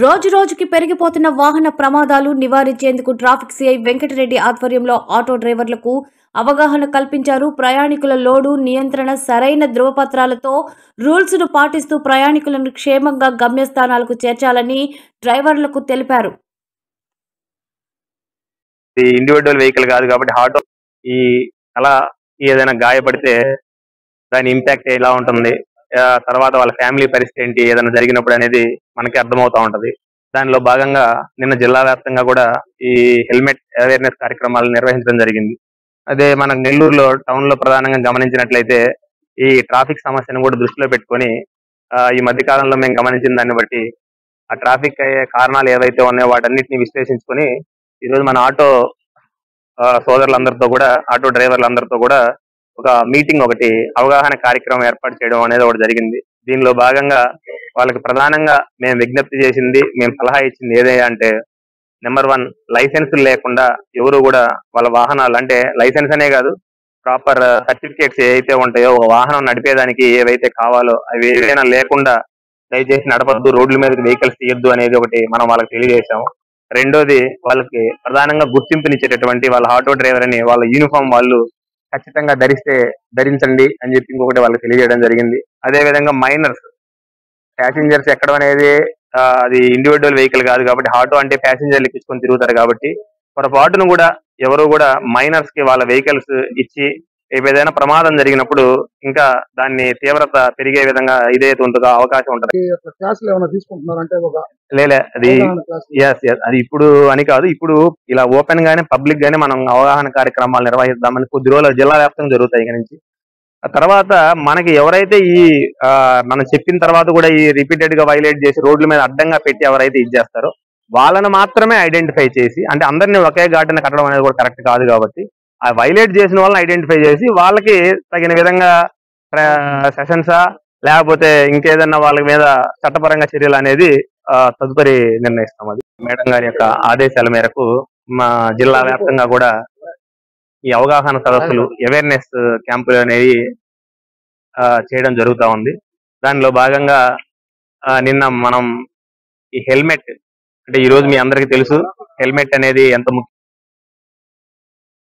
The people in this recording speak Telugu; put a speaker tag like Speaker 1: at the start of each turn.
Speaker 1: రోజు రోజుకి పెరిగిపోతున్న వాహన ప్రమాదాలు నివారించేందుకు ట్రాఫిక్ సిఐ వెంకటరెడ్డి ఆధ్వర్యంలో ఆటో డ్రైవర్లకు అవగాహన కల్పించారు. ప్రయాణికుల లోడు నియంత్రణ, సరైన ధృవపత్రాలతో రూల్స్ ను పాటిస్తూ ప్రయాణికులను క్షేమంగా గమ్యస్థానాలకు చేర్చాలని డ్రైవర్లకు తెలిపారు.
Speaker 2: ఇండివిడ్యువల్ వెహికల్ కాదు కాబట్టి ఆటో ఈ అలా ఏదైనా గాయపడితే దాని ఇంపాక్ట్ ఎలా ఉంటుంది, తర్వాత వాళ్ళ ఫ్యామిలీ పరిస్థితి ఏంటి, ఏదైనా జరిగినప్పుడు అనేది మనకి అర్థమవుతా ఉంటది. దానిలో భాగంగా నిన్న జిల్లా వ్యాప్తంగా కూడా ఈ హెల్మెట్ అవేర్నెస్ కార్యక్రమాలు నిర్వహించడం జరిగింది. అదే మన నెల్లూరులో టౌన్ లో ప్రధానంగా గమనించినట్లయితే ఈ ట్రాఫిక్ సమస్యను కూడా దృష్టిలో పెట్టుకొని ఈ మధ్య కాలంలో మేము గమనించిన దాన్ని బట్టి ఆ ట్రాఫిక్ అయ్యే కారణాలు ఏవైతే ఉన్నాయో వాటన్నిటిని విశ్లేషించుకొని ఈరోజు మన ఆటో సోదరులందరితో కూడా, ఆటో డ్రైవర్లందరితో కూడా ఒక మీటింగ్, ఒకటి అవగాహన కార్యక్రమం ఏర్పాటు చేయడం అనేది ఒకటి జరిగింది. దీనిలో భాగంగా వాళ్ళకి ప్రధానంగా మేము విజ్ఞప్తి చేసింది, మేము సలహా ఇచ్చింది ఏదైనా అంటే, నెంబర్ 1, లైసెన్స్ లేకుండా ఎవరు కూడా వాళ్ళ వాహనాలు, అంటే లైసెన్స్ అనే కాదు, ప్రాపర్ సర్టిఫికేట్స్ ఏవైతే ఉంటాయో ఒక వాహనం నడిపేదానికి ఏవైతే కావాలో అవి ఏదైనా లేకుండా దయచేసి నడపద్దు, రోడ్ల మీద వెహికల్స్ తీయొద్దు అనేది ఒకటి మనం వాళ్ళకి తెలియజేశాము. రెండోది, వాళ్ళకి ప్రధానంగా గుర్తింపునిచ్చేటటువంటి వాళ్ళ ఆటో డ్రైవర్ అని వాళ్ళ యూనిఫామ్ వాళ్ళు ఖచ్చితంగా ధరించండి అని చెప్పి ఇంకొకటి వాళ్ళకి తెలియజేయడం జరిగింది. అదే విధంగా మైనర్స్, ప్యాసింజర్స్ ఎక్కడం అనేది అది ఇండివిడ్యువల్ వెహికల్ కాదు కాబట్టి ఆటో అంటే ప్యాసింజర్లు ఎక్కించుకొని తిరుగుతారు కాబట్టి పొరపాటును కూడా ఎవరు కూడా మైనర్స్ కి వాళ్ళ వెహికల్స్ ఇచ్చి ఏదైనా ప్రమాదం జరిగినప్పుడు ఇంకా దాన్ని తీవ్రత పెరిగే విధంగా ఇదైతే ఉంటుందో అవకాశం ఉంటుంది. లేలే అది అది ఇప్పుడు అని కాదు, ఇప్పుడు ఇలా ఓపెన్ గానే పబ్లిక్ గానే మనం అవగాహన కార్యక్రమాలు నిర్వహిద్దామని కొద్ది రోజులు జిల్లా వ్యాప్తంగా జరుగుతాయి. ఇక నుంచి ఆ తర్వాత మనకి ఎవరైతే ఈ మనం చెప్పిన తర్వాత కూడా ఈ రిపీటెడ్ గా వైలేట్ చేసి రోడ్ల మీద అడ్డంగా పెట్టి ఎవరైతే ఇది చేస్తారో వాళ్ళని మాత్రమే ఐడెంటిఫై చేసి, అంటే అందరినీ ఒకే ఘాటున కట్టడం అనేది కూడా కరెక్ట్ కాదు కాబట్టి ఆ వైలేట్ చేసిన వాళ్ళని ఐడెంటిఫై చేసి వాళ్ళకి తగిన విధంగా సెషన్సా లేకపోతే ఇంకేదన్నా వాళ్ళ మీద చట్టపరంగా చర్యలు అనేది తదుపరి నిర్ణయిస్తాం. అది మేడం గారి యొక్క ఆదేశాల మేరకు మా జిల్లా వ్యాప్తంగా కూడా ఈ అవగాహన సదస్సులు, అవేర్నెస్ క్యాంపులు అనేవి చేయడం జరుగుతూ ఉంది. దానిలో భాగంగా నిన్న మనం ఈ హెల్మెట్, అంటే ఈ రోజు మీ అందరికీ తెలుసు హెల్మెట్ అనేది ఎంత ముఖ్యం.